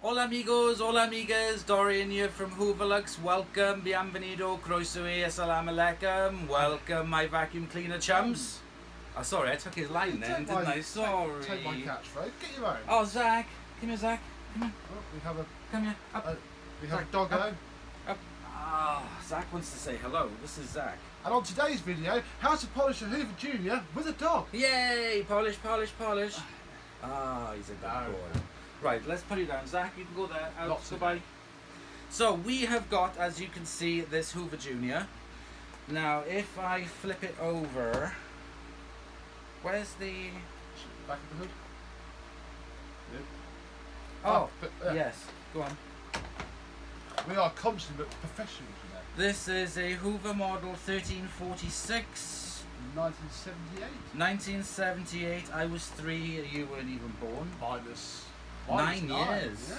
Hola amigos, hola amigas, Dorian here from Hoover. Welcome, bienvenido, croeso, assalamu alaikum. Welcome my vacuum cleaner chums. Oh, sorry, I took his line then, didn't I? Sorry. Take my catchphrase. Get your own. Oh, Zach. Come here, Zach. Come here. Oh, we have a... Come here. Up. We have Zach, a doggo. Up. Ah, Zach wants to say hello. This is Zach. And on today's video, how to polish a Hoover Junior with a dog. Yay! Polish, polish, polish. Ah, he's a good boy. Right, let's put it down. Zach, you can go there. Out. Goodbye. So we have got, as you can see, this Hoover Junior. Now, if I flip it over, where's the back of the hood? Yeah. Oh, but, yes. Go on. We are consummate professionals, you know. This is a Hoover model 1346. 1978. 1978. I was 3. You weren't even born. Minus 9 years.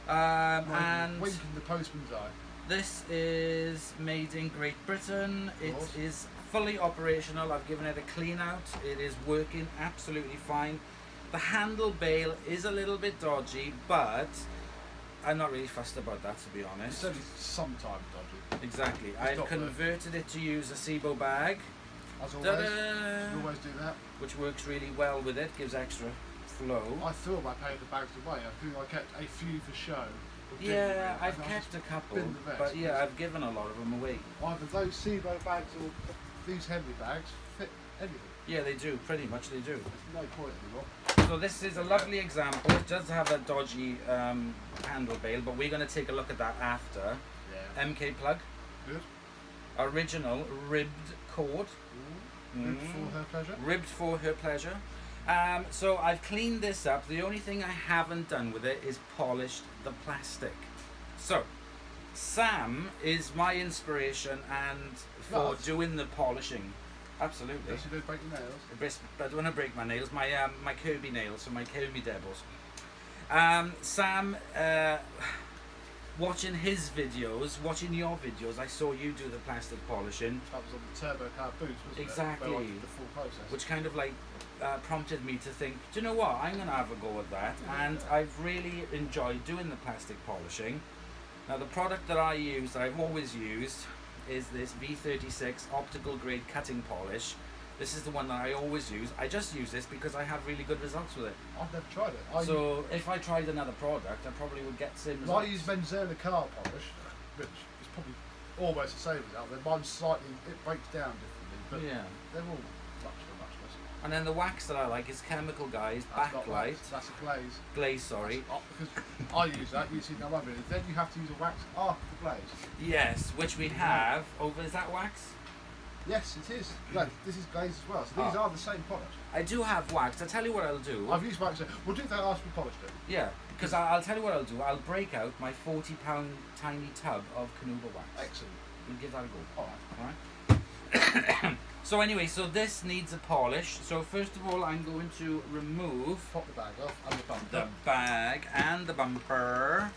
Yeah. And wink in the postman's eye. This is made in Great Britain. It is fully operational. I've given it a clean out. It is working absolutely fine. The handle bail is a little bit dodgy, but I'm not really fussed about that, to be honest. It's only sometimes dodgy. Exactly. I've converted it to use a SIBO bag. As always, you always do that. Which works really well with it, gives extra flow. I thought I paid the bags away. I think I kept a few for show. Yeah, I've kept a couple, but yeah, I've given a lot of them away. Either those SIBO bags or these Henry bags fit anything. Yeah, they do, pretty much they do. There's no point anymore. So this is a lovely example. It does have a dodgy handle bail, but we're going to take a look at that after. Yeah. MK plug. Good. Original ribbed cord. Ribbed for her pleasure. Ribbed for her pleasure. So I've cleaned this up. The only thing I haven't done with it is polished the plastic. So Sam is my inspiration and for doing the polishing. Absolutely. Yes, you do break your nails. I don't want to break my nails. My my Kirby nails, so my Kirby devils. Sam, watching his videos, watching your videos, I saw you do the plastic polishing. That was on the turbo car boots, wasn't exactly. it? Exactly. The full process. Which kind of like prompted me to think, do you know what? I'm going to have a go at that. Yeah. And I've really enjoyed doing the plastic polishing. Now the product that I use, that I've always used, is this V36 optical grade cutting polish. This is the one that I always use. I just use this because I have really good results with it. I've never tried it. So if I tried another product, I probably would get the same results. I use Benzona car polish, which is probably almost the same as that. Mine's slightly, it breaks down differently, but yeah, they're all much less. And then the wax that I like is Chemical Guys Backlight. That's a glaze. Glaze, sorry. Because I use that, you see no other. Then you have to use a wax after the glaze. Yes, which we have over. Is that wax? Yes, it is. No, this is glaze as well. So these are the same product. I do have wax. I'll tell you what I'll do. I've used wax. We'll do that after we polished it. Yeah, because I'll tell you what I'll do. I'll break out my 40-pound tiny tub of Canuba wax. Excellent. We'll give that a go. Alright. Alright. So anyway, so this needs a polish. So first of all, I'm going to remove... Pop the bag off and the bumper. The bag and the bumper.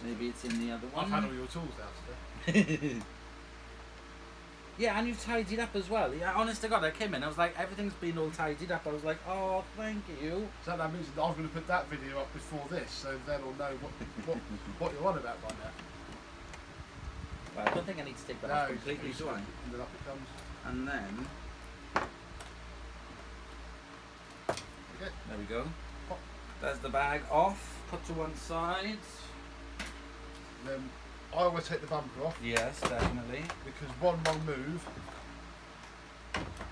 Maybe it's in the other one. I've had all your tools out today. Yeah, and you've tidied up as well. Yeah, honest to God, I came in, I was like, everything's been all tidied up. I was like, oh, thank you. So that means that I'm going to put that video up before this, so then I'll know what you're on about by now. Well, I don't think I need to take that off completely, do I? And then up it comes. And then... Okay. There we go. There's the bag off, put to one side. Then I always take the bumper off. Yes, definitely. Because one wrong move.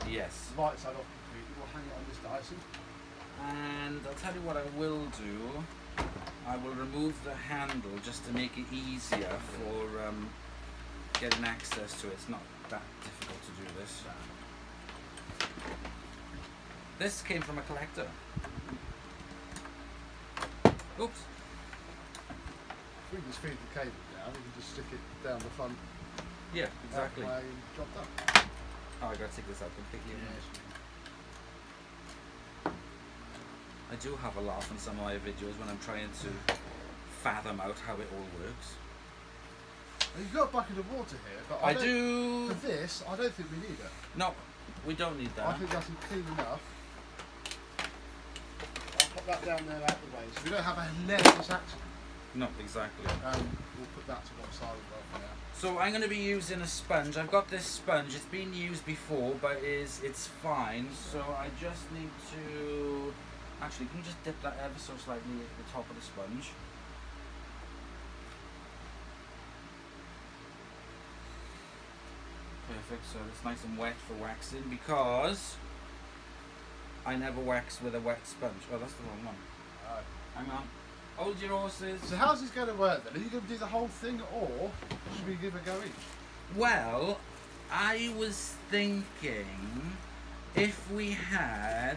Yes. Right side off completely. We'll hang it on this Dyson. And I'll tell you what I will do. I will remove the handle just to make it easier for getting access to it. It's not that difficult to do this. This came from a collector. Oops. If we just feed the cable down, we can just stick it down the front. Yeah, exactly. Job done. Oh, I gotta take this out completely. Yes. I do have a laugh in some of my videos when I'm trying to fathom out how it all works. You've got a bucket of water here, but I do. For this, I don't think we need it. No, we don't need that. I think that's clean enough. that down there out the way, so we don't have a needless accident. No, exactly. We'll put that to one side as well for now. So I'm going to be using a sponge. I've got this sponge. It's been used before, but it's fine. So I just need to... Actually, can you just dip that ever so slightly at the top of the sponge? Perfect, so it's nice and wet for waxing, because I never wax with a wet sponge. Oh, that's the wrong one. Hang on. Hold your horses. So how's this going to work then? Are you going to do the whole thing, or should we give a go each? Well, I was thinking if we had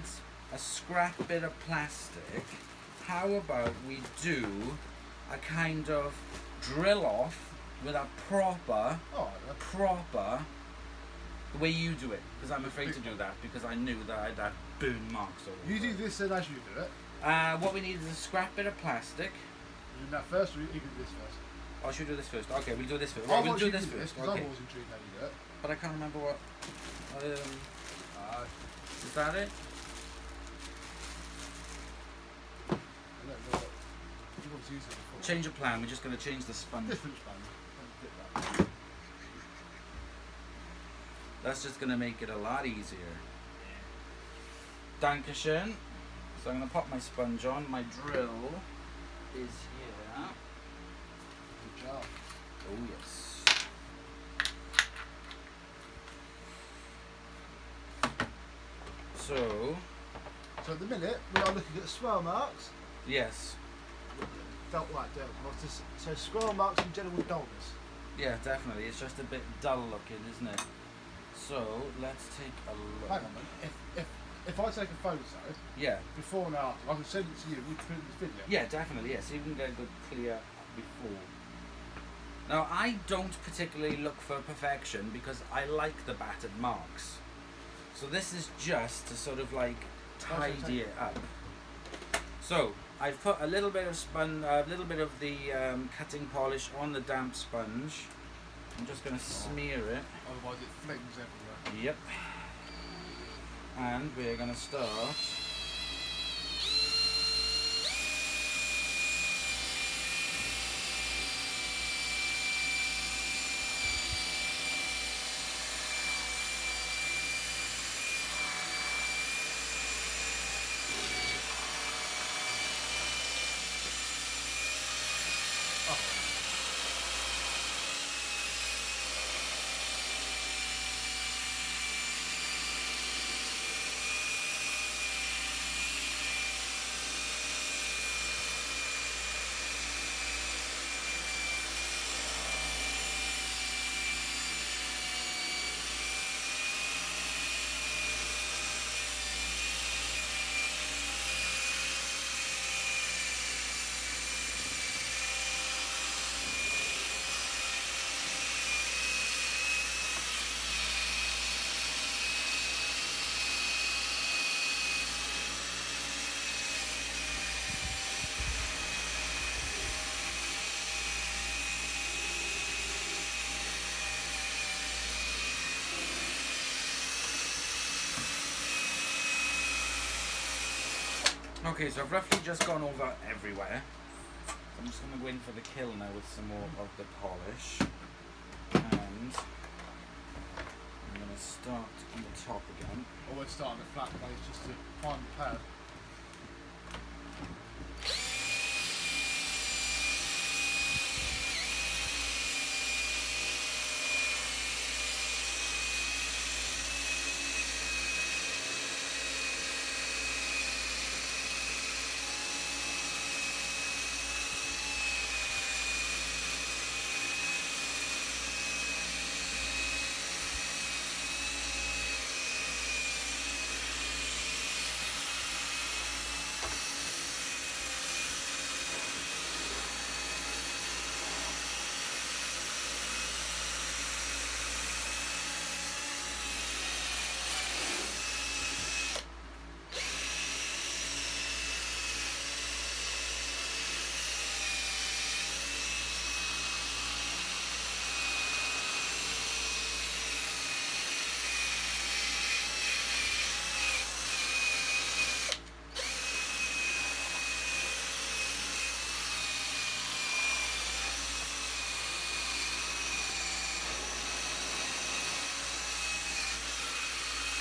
a scrap bit of plastic, how about we do a kind of drill off with a proper, the way you do it, because I'm afraid to do that, because I knew that I'd have burn marks all over. You do this then as you do it. What we need is a scrap bit of plastic. You do that first, or you do this first? I should do this first. Okay, we'll do this first. Right, we'll do this first. Because Okay. I'm always intrigued how you do it. But I can't remember what. Is that it? I don't know what. You've always used it before. Change of plan. We're just going to change the sponge. Different sponge. That. That's just going to make it a lot easier. Dankeschön. So I'm going to pop my sponge on. My drill is here. Good job. Oh yes. So at the minute we are looking at swirl marks. yes. Felt like that. So swirl marks and general dullness. Yeah, definitely. It's just a bit dull looking, isn't it? So let's take a look. Hang on a minute. If I take a photo, Yeah. before and after, I can send it to you. We can put it in this video. Yeah, definitely. Yeah, so you can get a good clear before. Now, I don't particularly look for perfection because I like the battered marks. So this is just to sort of like tidy it up. So I've put a little bit of the cutting polish on the damp sponge. I'm just going to smear it. Otherwise, it flings everywhere. Yep. And we're going to start. Okay, so I've roughly just gone over everywhere. So I'm just going to go in for the kill now with some more of the polish. And I'm going to start on the top again. Always start on the flat place just to find the pad.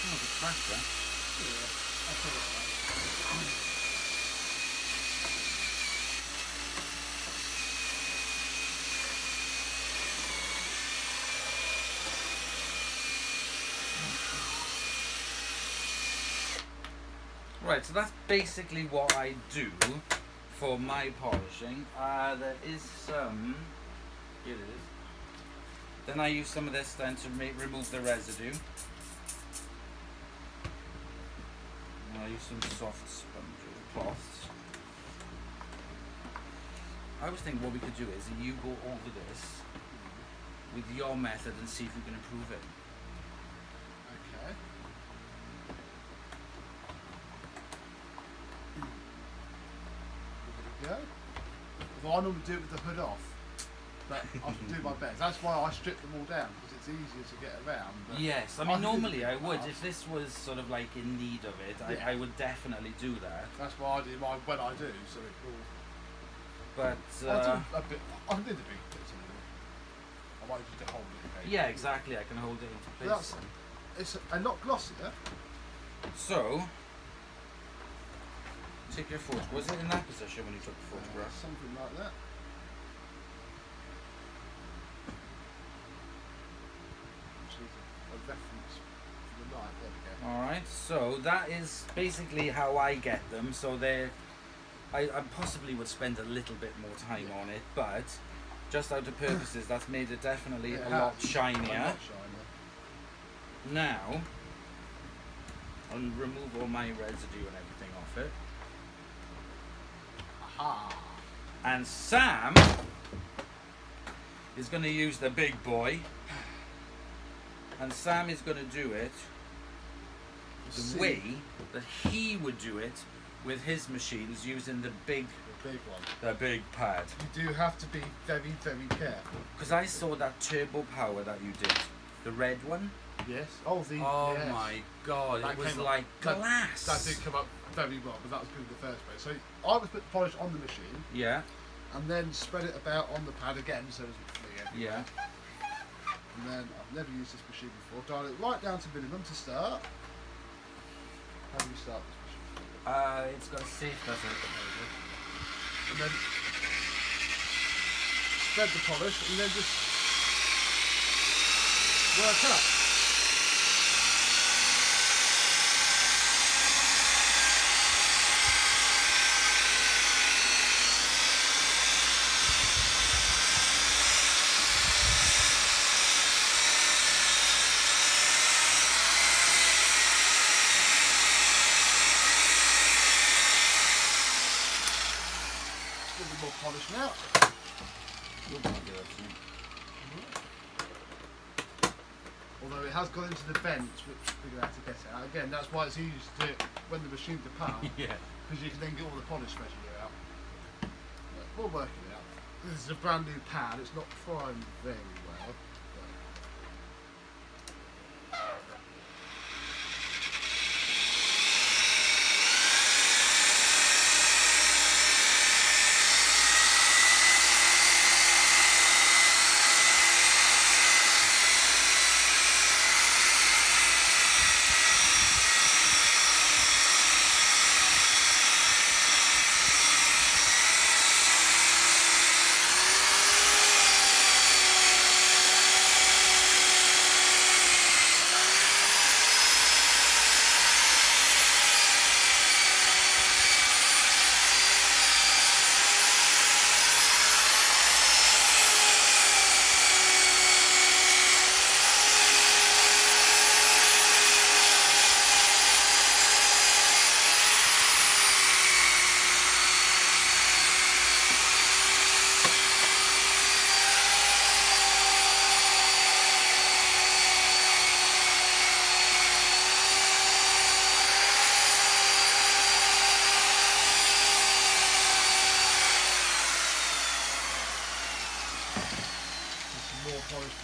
Oh, the tractor. Yeah, I'll put it away. Right, so that's basically what I do for my polishing. There is some. Here it is. Then I use some of this then to remove the residue. And I use some soft sponge or cloths. I was thinking what we could do is you go over this with your method and see if you can improve it. Okay. There we go. Well, I normally do it with the hood off, but I can do my best. That's why I strip them all down, because it's easier to get around. But yes, I mean normally I would. If this was sort of like in need of it, yeah. I would definitely do that. That's why I do mine when I do, so it will. But I do a bit. I can do the big bits anyway. I want you to hold it. Okay? yeah, exactly. I can hold it into place. It's a lot glossier. So, take your photograph. Was it in that position when you took the photograph? Something like that. A reference for the light. There we go. Alright, so that is basically how I get them. So I possibly would spend a little bit more time on it, but just out of purposes, that's made it definitely a lot shinier. A lot shinier. Now, I'll remove all my residue and everything off it. Aha! And Sam is going to use the big boy, and Sam is going to do it the way that he would do it with his machines, using the big one. The big pad. You do have to be very, very careful. Because I saw that turbo power that you did, the red one. Yes. Oh, oh yes. my God! That it was came like up, glass. That did come up very well, but that was good in the first place. So I would put the polish on the machine. Yeah. And then spread it about on the pad again, so it's free everywhere. Yeah. And then I've never used this machine before. Dial it right down to minimum to start. How do you start this machine? It's got a safe, does it? And then spread the polish, and then just work up. More polish now. Although it has gone into the vents, which we're going to have to get out. Again, that's why it's easy to do it when the machine's apart. Yeah. Because you can then get all the polish residue out. But we'll work it out. This is a brand new pad, it's not primed very well.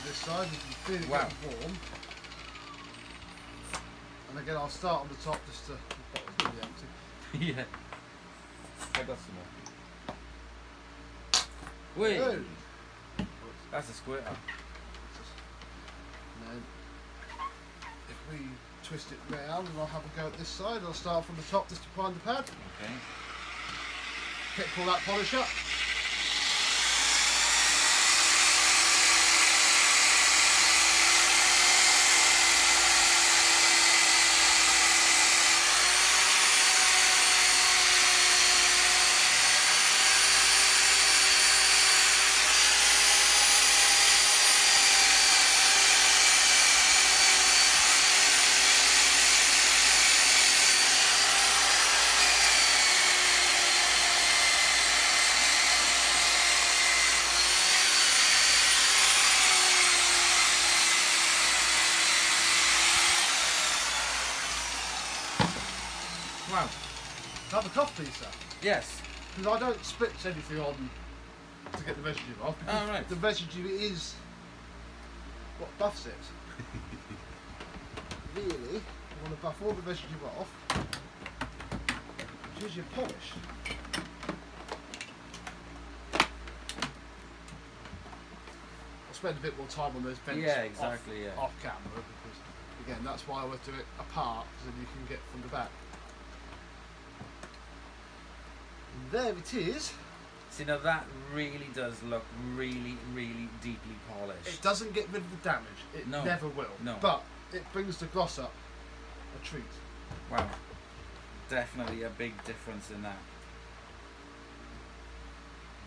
This side, you can feel it getting warm. And again, I'll start on the top just to. The bottom's really empty. Yeah. I got some more. Wait. Oh. That's a squirter. And then, if we twist it round and I'll have a go at this side. I'll start from the top just to prime the pad. Okay. Pick all that polish up. Wow. Have a cough pizza. Yes. Because I don't spritz anything on to get the residue off. Because right. the residue is what buffs it. Really, you want to buff all the residue off. Use your polish. I'll spend a bit more time on those vents. Yeah, exactly. Off camera, because again, that's why I always do it apart, so then you can get from the back. And there it is. See, now that really does look really, really deeply polished. It doesn't get rid of the damage. It never will. No. But it brings the gloss up a treat. Wow. Definitely a big difference in that.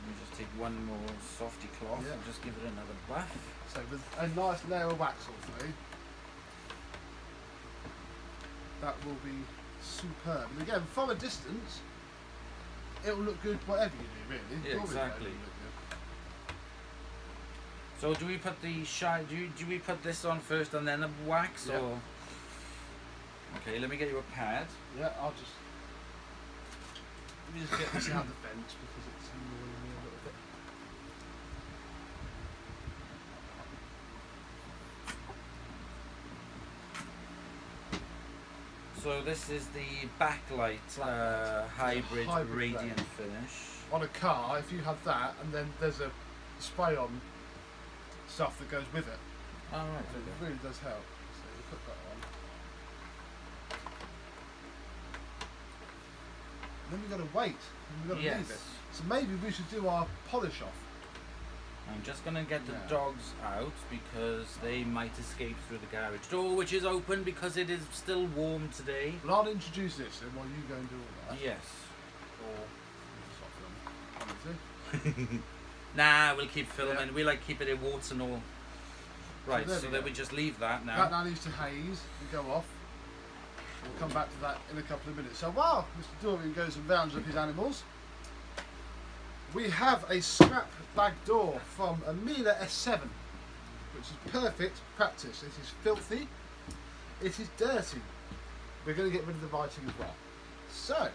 Let me just take one more softy cloth and just give it another buff. So with a nice layer of wax all through, that will be superb. And again, from a distance, it will look good whatever you do, really. Yeah, exactly. So do we put the shine? Do we put this on first and then the wax, or? Okay, let me get you a pad. Yeah, let me just get this out the fence because it's annoying me a little bit. So this is the backlight hybrid radiant finish. On a car, if you have that, and then there's a spray on stuff that goes with it. Oh, right, so it really does help. So you put that on. Then we've got to wait. We've got to leave it. So maybe we should do our polish off. I'm just going to get the dogs out because they might escape through the garage door, which is open because it is still warm today. Well, I'll introduce this then while you go and do all that. Yes. Or nah, we'll keep filming. Yeah. We like keep it in warts and all. Right, so then we just leave that now. That now needs to haze and go off. We'll come back to that in a couple of minutes. So while Mr. Dorian goes and rounds up his animals, we have a scrap bag door from a Miele S7, which is perfect practice. It is filthy, it is dirty. We're going to get rid of the writing as well. So,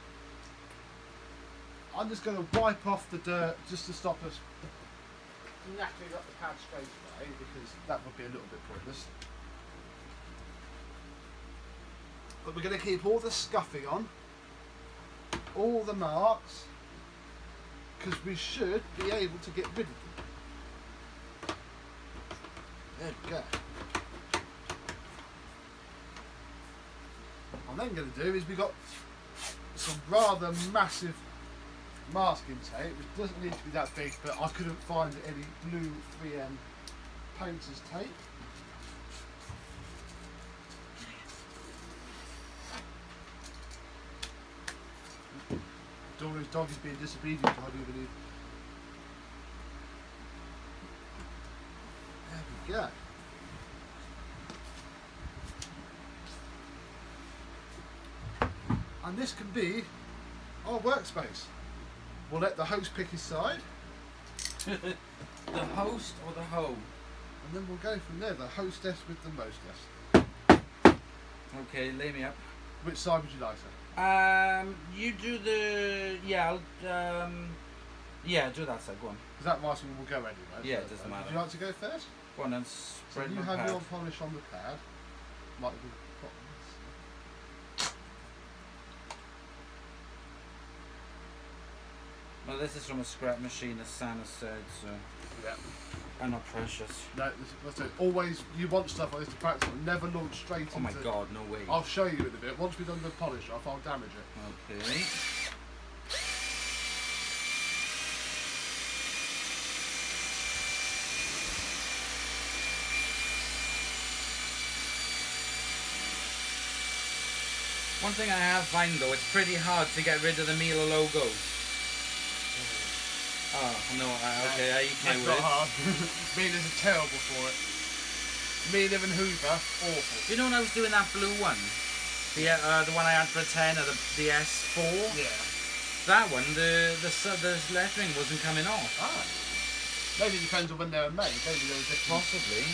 I'm just going to wipe off the dirt just to stop us knackering up the pad straight away, because that would be a little bit pointless. But we're going to keep all the scuffing on, all the marks, because we should be able to get rid of them. There we go. What I'm then going to do is we've got some rather massive masking tape, which doesn't need to be that big, but I couldn't find any blue 3M painter's tape. Dorian's dog is being disobedient, I do believe. There we go. And this can be our workspace. We'll let the host pick his side. The host or the home? And then we'll go from there, the hostess with the mostess. Okay, lay me up. Which side would you like, sir? You do the do that side. Go on. Because that marking will go anyway. Yeah, so, it doesn't matter. Would you like to go first? Go on and spread so you my have pad. your polish on the pad. Might be well, this is from a scrap machine, as Sam has said. So yeah. I'm not precious. No, that's it. Always, you want stuff like this to practice on. Never launch straight into... Oh my god, no way. I'll show you in a bit. Once we've done the polish off, I'll damage it. Okay. One thing I have found though, it's pretty hard to get rid of the Miele logos. Oh, no, okay, I eat my words. It's not hard. Miele's are terrible for it. Miele and Hoover, awful. You know when I was doing that blue one? The one I had for a 10 or the S4? Yeah. That one, the lettering wasn't coming off. Ah. Maybe it depends on when they were made. Maybe they were different. Possibly.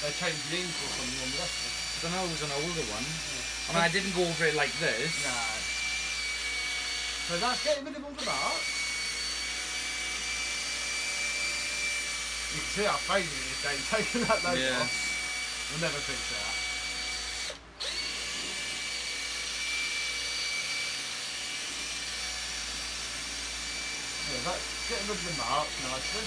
They changed the ink or something on the rest of it. I don't know, it was an older one. Yeah. I mean, I didn't go over it like this. No. So that's getting rid of all the marks. You can see how faded it is, Dave, taking that logo off. We'll never fix that. Yeah, that's getting rid of the marks nicely.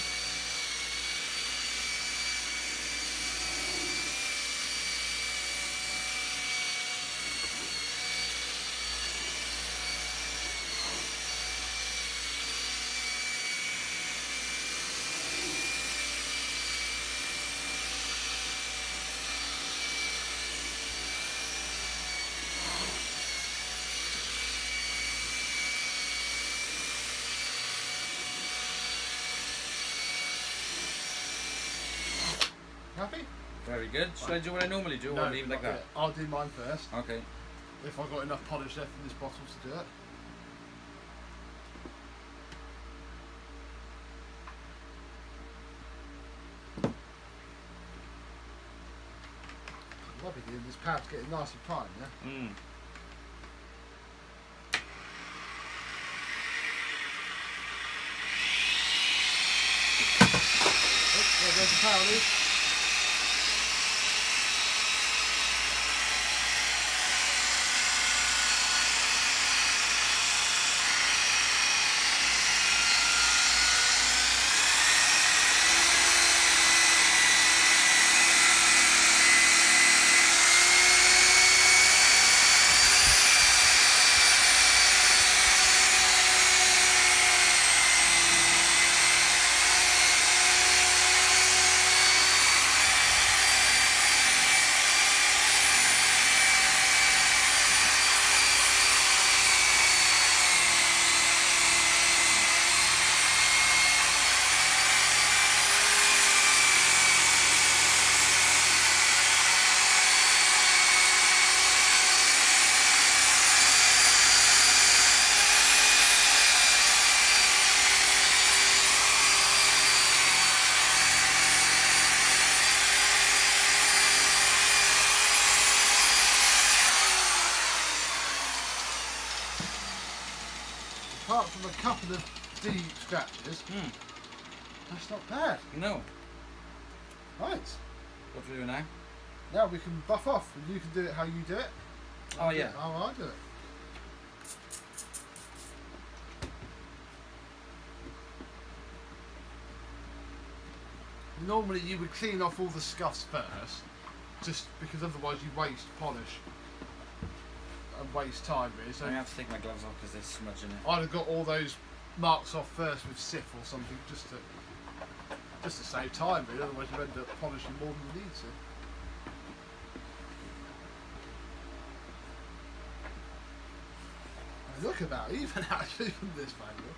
Happy? Very good. Should I do what I normally do, or leave it like that? I'll do mine first. Okay. If I've got enough polish left in this bottle to do it. Lovely, dude. This pad's getting nice and prime, yeah? Mm. Oops, there's the power loop. Apart from a couple of deep scratches, that's not bad. No. Right. What do we do now? Now we can buff off, and you can do it how you do it. Oh yeah. How I do it. Normally you would clean off all the scuffs first, just because otherwise you waste polish and waste time really. So I have to take my gloves off because there's smudge in it. I'd have got all those marks off first with Sif or something just to save time really, otherwise you end up polishing more than you need to. They look about even actually from this angle.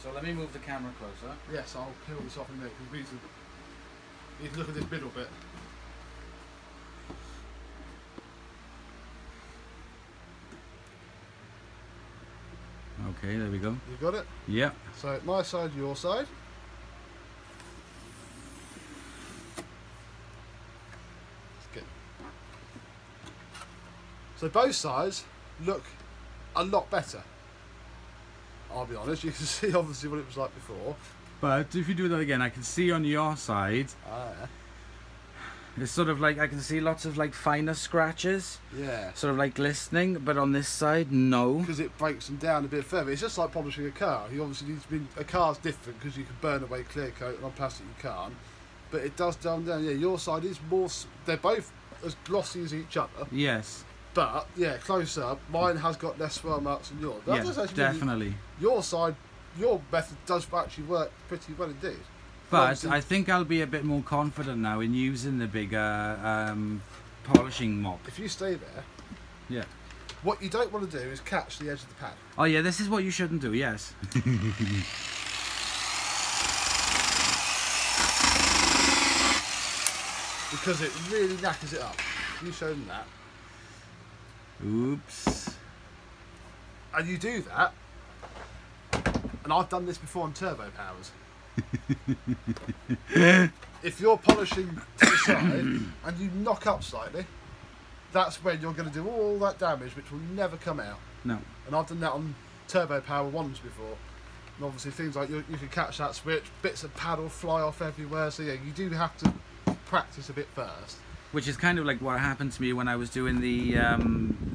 So let me move the camera closer. Yes, I'll peel this off in a minute because we need to look at this middle bit. Okay, there we go. You got it? Yeah. So my side, your side. That's good. So both sides look a lot better. I'll be honest, you can see obviously what it was like before. But if you do that again, I can see on your side, It's sort of like, I can see lots of like finer scratches. Yeah. Sort of like glistening, but on this side, no. Because it breaks them down a bit further. It's just like polishing a car. You obviously need to be... A car's different because you can burn away clear coat, and on plastic you can't. But it does dull down. Yeah, your side is more... They're both as glossy as each other. Yes. But, yeah, close up, mine has got less swirl marks than yours. That does Yeah, actually definitely. Mean your side, your method does actually work pretty well indeed. But I think I'll be a bit more confident now in using the bigger polishing mop. If you stay there, Yeah. what you don't want to do is catch the edge of the pad. Oh yeah, this is what you shouldn't do, yes. Because it really knackers it up. You show them that. Oops. And you do that, and I've done this before on turbo powers. If you're polishing to the side and you knock up slightly, that's when you're going to do all that damage which will never come out. No. And I've done that on turbo power ones before. And obviously things like you can catch that switch, bits of pad will fly off everywhere, so yeah, you do have to practice a bit first. Which is kind of like what happened to me when I was doing the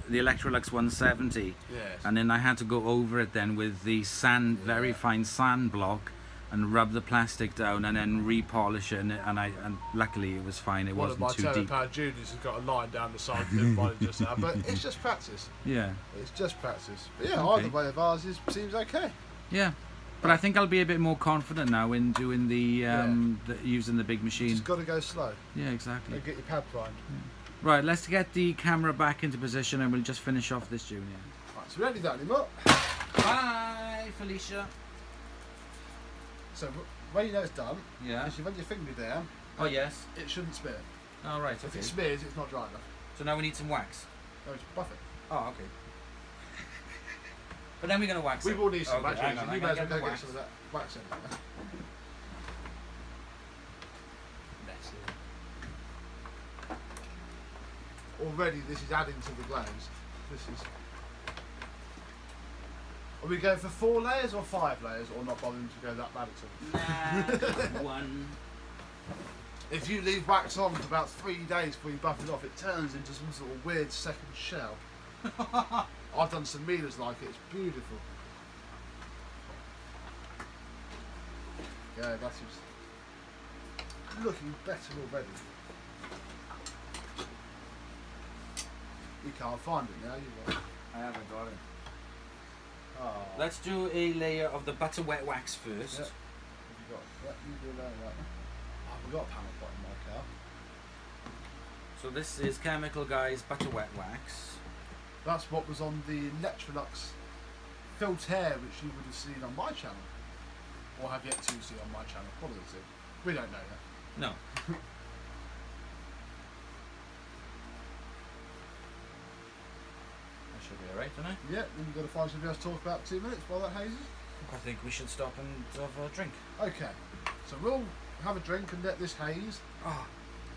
Electrolux 170. Yes. And then I had to go over it then with the sand, very fine sand block, and rub the plastic down and then repolish it, and luckily it was fine. It wasn't too One of my turbo deep. power juniors has got a line down the side of him just now, but it's just practice. Yeah. It's just practice. But yeah, Okay. either way of ours seems okay. Yeah. But I think I'll be a bit more confident now in doing using the big machine. Just got to go slow. Yeah, exactly. And get your pad primed. Right, let's get the camera back into position and we'll just finish off this junior. Right, so we don't need that anymore. Bye, Felicia. So when you know it's done, Yeah. is you run your finger down. Oh, yes. It shouldn't smear. All right, If okay. it smears, it's not dry enough. So now we need some wax. No, it's buff it. Oh, okay. But then we're going to wax We it. will need some Okay, wax. hang on, You I may gotta as well get the go get wax. some of that wax in there. Already this is adding to the glaze. This is... Are we going for 4 layers or 5 layers, or not bothering to go that bad at all? Nah, one. If you leave wax on for about 3 days before you buff it off, it turns into some sort of weird second shell. I've done some Milas like it, it's beautiful. Yeah, that is looking better already. You can't find it now, you won't. I haven't got it. Oh. Let's do a layer of the butter wet wax first. Yep. Have you got? Yep, you do that. I've got a panel pot in my car. So this is Chemical Guy's butter wet wax. That's what was on the Electrolux Filter, which you would have seen on my channel, or have yet to see on my channel. One of the two. We don't know yet. No. That should be alright, don't I? Yeah, then you've got to find something else to talk about 2 minutes while that hazes. I think we should stop and have a drink. Okay, so we'll have a drink and let this haze. Oh,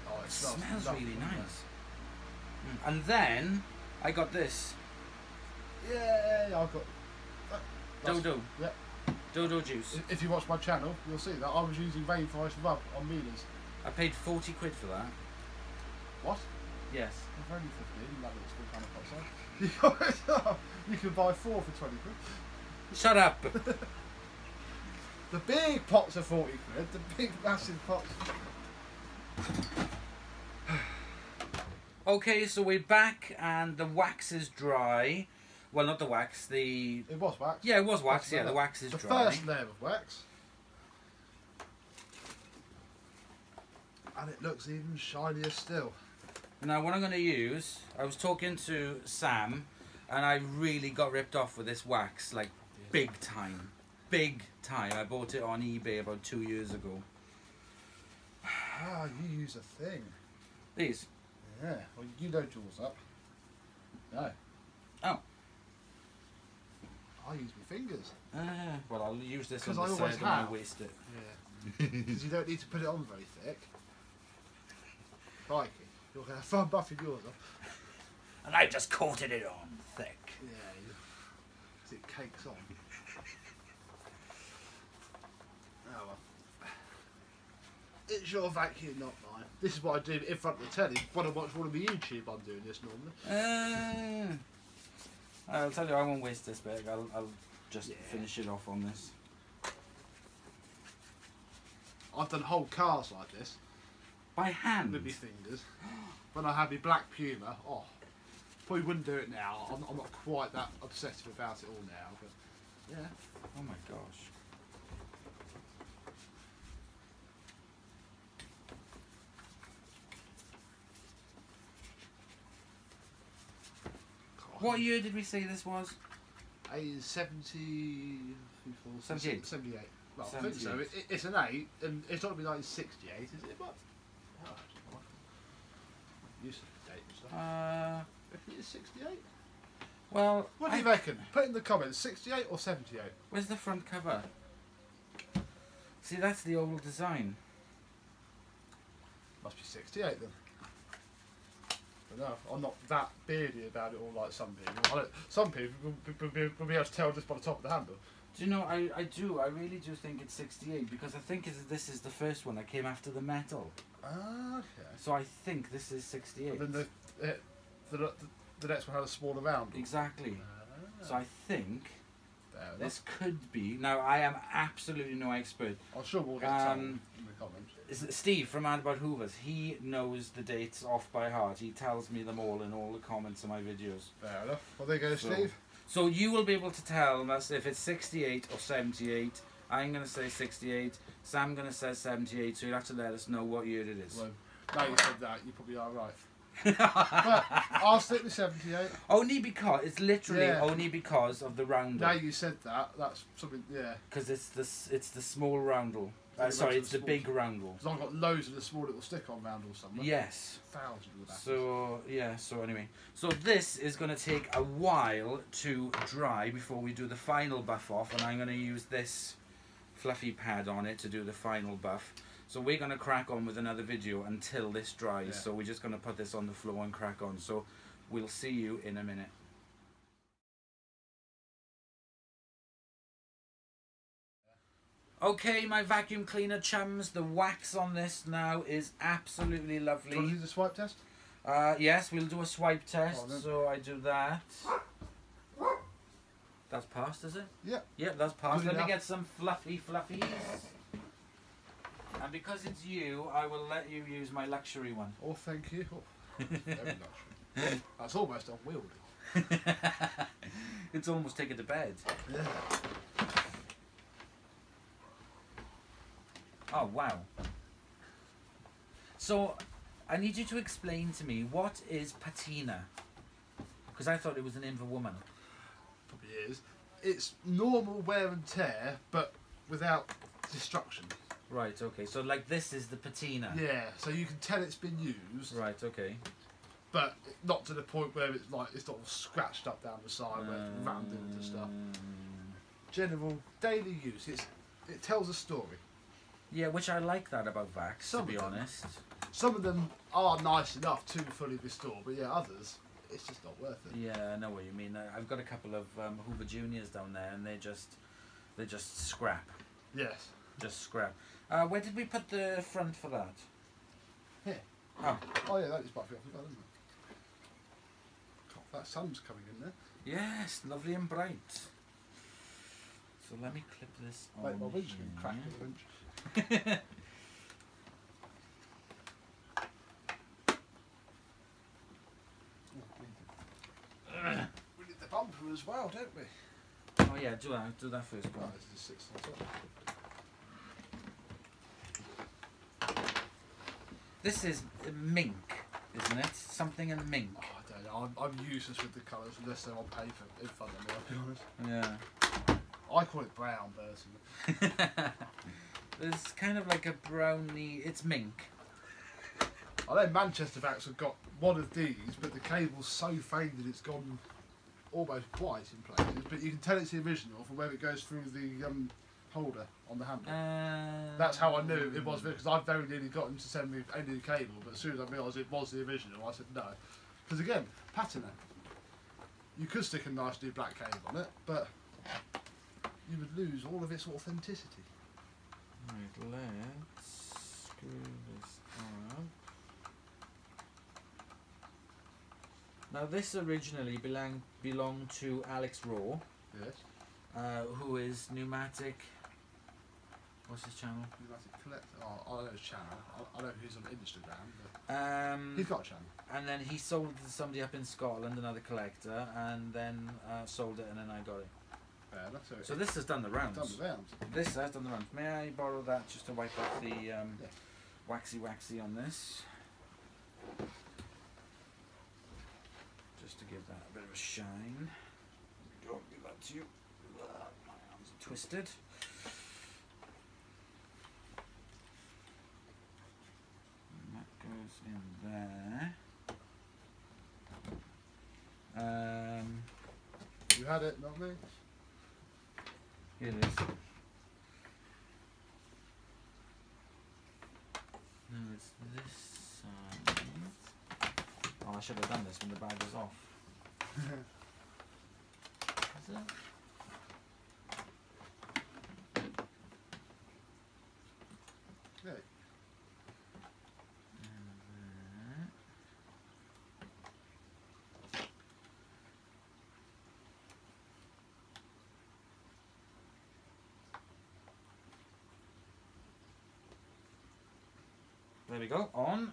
Oh, it smells lovely, really doesn't it? nice. And then I got this Yeah, I've got. Dodo. Yep. Dodo juice. If you watch my channel, you'll see that I was using Rainforest Rub on Milas. I paid 40 quid for that. What? Yes. For only 15, that looks good kind of pot size. You can buy 4 for 20 quid. Shut up. The big pots are 40 quid, the big massive pots. Okay, so we're back and the wax is dry. Well, not the wax, the... It was wax. Yeah, it was wax, yeah, the wax is the dry. first layer of wax. And it looks even shinier still. Now what I'm going to use, I was talking to Sam and I really got ripped off with this wax, like big time. Big time. I bought it on eBay about 2 years ago. Ah, you use a thing. These? Yeah, well you don't jewels up. No. Oh. I use my fingers. Well, I'll use this on 'Cause the I always side and I'll have. waste it. Yeah. Because you don't need to put it on very thick. Crikey. You're going to have fun buffing yours off. And I just coated it on thick. Yeah, because it cakes on. Oh well. It's your vacuum, not mine. This is what I do in front of the telly when I watch one of the YouTube. I'm doing this normally. I'll tell you, I won't waste this bag. I'll just finish it off on this. I've done whole cars like this. By hand? With my fingers. When I had my black Puma, oh, probably wouldn't do it now. I'm not quite that obsessive about it all now, but yeah. Oh my gosh. What year did we say this was? 78. 78. Well, 78. I think so. It's an 8, and it's not going to be 1968, is it? But, you said the date and stuff. If it is 68? Well, what do you reckon? Put in the comments, 68 or 78? Where's the front cover? See, that's the old design. Must be 68 then. No, I'm not that beardy about it all like some people. Some people will be able to tell just by the top of the handle. Do you know, I do. I really do think it's 68 because I think this is the first one that came after the metal. Ah, okay. So I think this is 68. And then the next one had a smaller round. Exactly. So I think this could be. Now, I am absolutely no expert. I'm sure we'll get told in the comments. Steve from About Hoovers, he knows the dates off by heart. He tells me them all in all the comments of my videos. Fair enough. Well, there you go, Steve. So you will be able to tell us if it's 68 or 78. I'm going to say 68. Sam going to say 78. So you'll have to let us know what year it is. Well, now you said that, you probably are right. But I'll stick with 78. Only because it's literally only because of the roundel. Now you said that, that's something. Yeah. Because it's the small roundel. Sorry, it's the big roundel. Because I've got loads of the small little stick-on roundels somewhere. Yes. Thousands of that. So yeah. So anyway, so this is going to take a while to dry before we do the final buff off, and I'm going to use this fluffy pad on it to do the final buff. So we're going to crack on with another video until this dries. Yeah. So we're just going to put this on the floor and crack on. So we'll see you in a minute. Okay, my vacuum cleaner chums, the wax on this now is absolutely lovely. Do you want to do the swipe test? Yes, we'll do a swipe test. So I do that. That's passed, is it? Yep. Yep, that's passed. Let me get some fluffy fluffies. And because it's you, I will let you use my luxury one. Oh, thank you. Oh, very luxury. That's almost unwieldy. It's almost taken to bed. Yeah. Oh, wow. So, I need you to explain to me, what is patina? Because I thought it was an name for a woman. Probably is. It's normal wear and tear, but without destruction. Right, okay. So, like, this is the patina. Yeah, so you can tell it's been used. Right, okay. But not to the point where it's like it's not all scratched up down the side where it's rammed into stuff. General daily use. It tells a story. Yeah, which I like that about Vax, to be honest. Some of them are nice enough to fully restore, but yeah, others, it's just not worth it. Yeah, I know what you mean. I've got a couple of Hoover Juniors down there, and they're just scrap. Yes. Just scrap. Where did we put the front for that? Here. Oh yeah, that is buffy off the bed, isn't it? God, that sun's coming in there. Yes, lovely and bright. So let me clip this on. Wait, my windscreen cracked a winch. We need the bumper as well, don't we? Oh yeah, do that first. Oh, this is 6 on top. This is mink, isn't it? Something in mink. Oh, I don't know. I'm useless with the colours unless they're on paper in front of me, I'll be honest. Yeah. I call it brown, personally. It's kind of like a brownie. It's mink. I know Manchester Vax have got one of these, but the cable's so faded it's gone almost white in places. But you can tell it's the original from where it goes through the holder on the handle. That's how I knew it was, because I very nearly got him to send me a new cable, but as soon as I realised it was the original, I said no. Because again, patina. You could stick a nice new black cable on it, but you would lose all of its authenticity. Right, let's screw this on. Now this originally belonged to Alex Raw, Yes. who is pneumatic. What's his channel? Pneumatic collector. Oh, I know his channel. I don't know who's on Instagram, but he's got a channel. And then he sold it to somebody up in Scotland, another collector, and then sold it, and then I got it. So this has done the rounds. This has done the rounds. May I borrow that just to wipe off the waxy on this? Just to give that a bit of a shine. I'll give that to you. My arms are twisted. And that goes in there. You had it, not me. Here it is. No, it's this side. Oh, I should have done this when the bag was off. Is it? Yeah. There we go, on.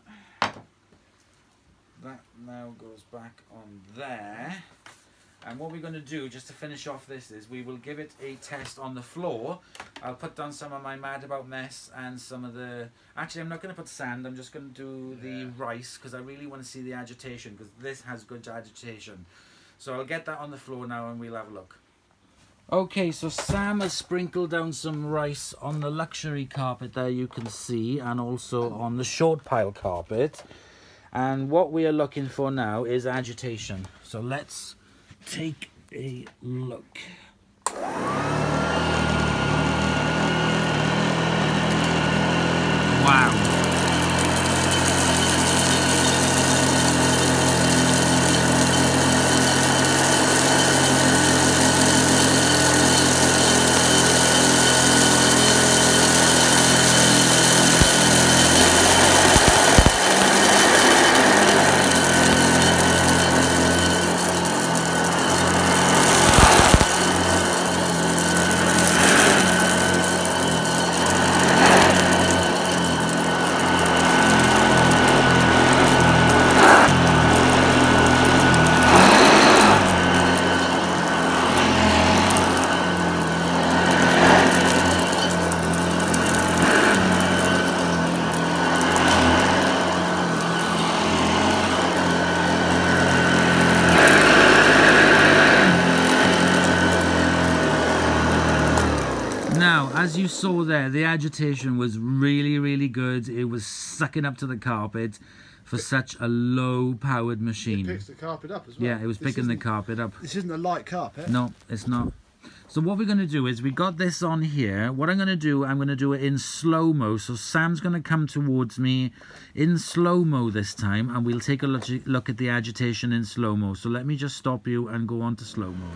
That now goes back on there. And what we're going to do, just to finish off this, is we will give it a test on the floor. I'll put down some of my Mad About mess and some of the... Actually, I'm not going to put sand, I'm just going to do the rice, because I really want to see the agitation, because this has good agitation. So I'll get that on the floor now and we'll have a look. Okay, so Sam has sprinkled down some rice on the luxury carpet there, you can see, and also on the short pile carpet. And what we are looking for now is agitation. So let's take a look. Wow. Now, as you saw there, the agitation was really good. It was sucking up to the carpet for such a low-powered machine. It picks the carpet up as well. Yeah, it was picking the carpet up. This isn't a light carpet. No, it's not. So what we're going to do is, we got this on here. What I'm going to do it in slow-mo. So Sam's going to come towards me in slow-mo this time, and we'll take a look at the agitation in slow-mo. So let me just stop you and go on to slow-mo.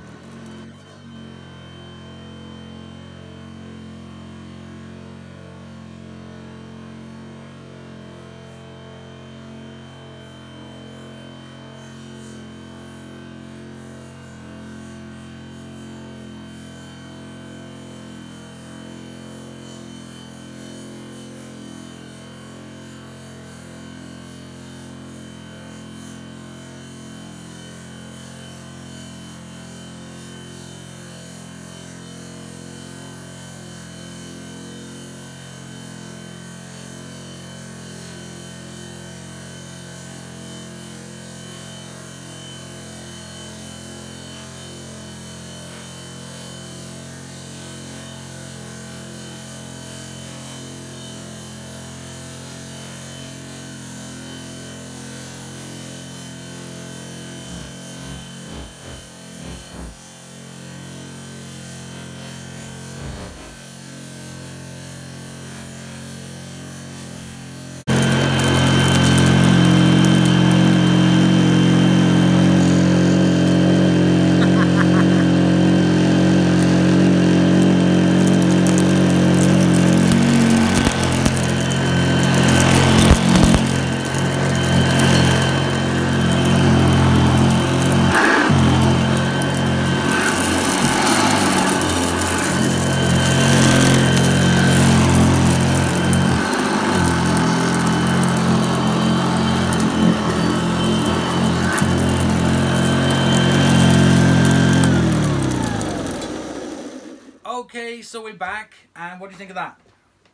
Okay, so we're back, and what do you think of that?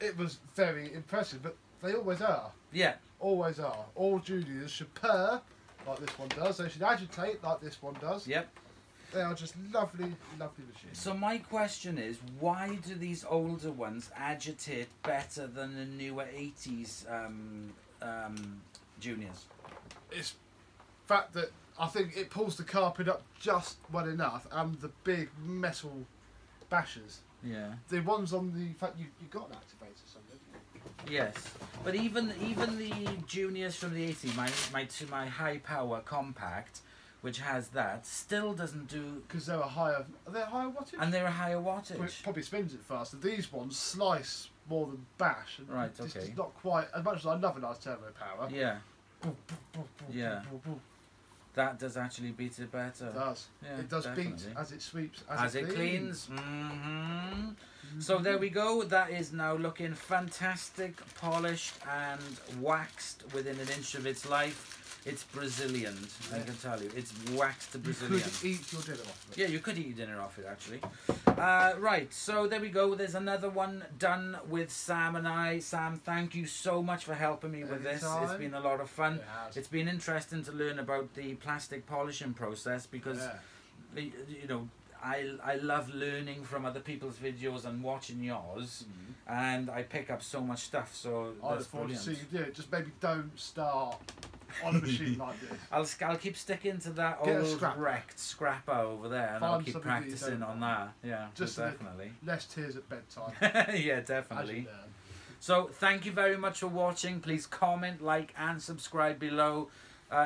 It was very impressive, but they always are. Yeah. Always are. All juniors should purr like this one does. They should agitate like this one does. Yep. They are just lovely, lovely machines. So my question is, why do these older ones agitate better than the newer 80s juniors? It's the fact that I think it pulls the carpet up just well enough, and the big metal bashers. Yeah. The ones on the... In fact, you got an activator somewhere, didn't you? Yes, but even the juniors from the 80s, my high power compact, which has that, still doesn't do. Because they're a higher wattage. And they're a higher wattage. Well, it probably spins it faster. These ones slice more than bash. And Right. it's Okay. just not quite as much as I love a nice turbo power. Yeah. Boom, boom, boom, boom, Yeah. boom, boom, boom. That does actually beat it better. It does. Yeah, It does definitely. beat as it sweeps, As it cleans. So there we go. That is now looking fantastic, polished and waxed within an inch of its life. It's Brazilian, I can tell you. It's waxed Brazilian. You could eat your dinner off of it. Yeah, you could eat your dinner off it, actually. Right, so there we go. There's another one done with Sam and I. Sam, thank you so much for helping me with this. It's been a lot of fun. It has. It's been interesting to learn about the plastic polishing process because, you know, I love learning from other people's videos and watching yours, and I pick up so much stuff. So I that's look forward to brilliant. see you do it. Just maybe don't start on a machine like this. I'll keep sticking to that Get a old scrapper. wrecked scrapper over there, and I'll Find keep something that you practicing don't on like. that. Yeah, Just definitely. Less tears at bedtime. Yeah, As definitely. you learn. So thank you very much for watching. Please comment, like and subscribe below.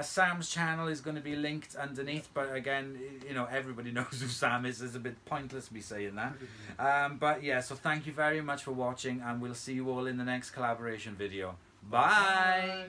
Sam's channel is going to be linked underneath, but again, you know, everybody knows who Sam is. It's a bit pointless me saying that. But yeah, so thank you very much for watching, and we'll see you all in the next collaboration video. Bye. Bye.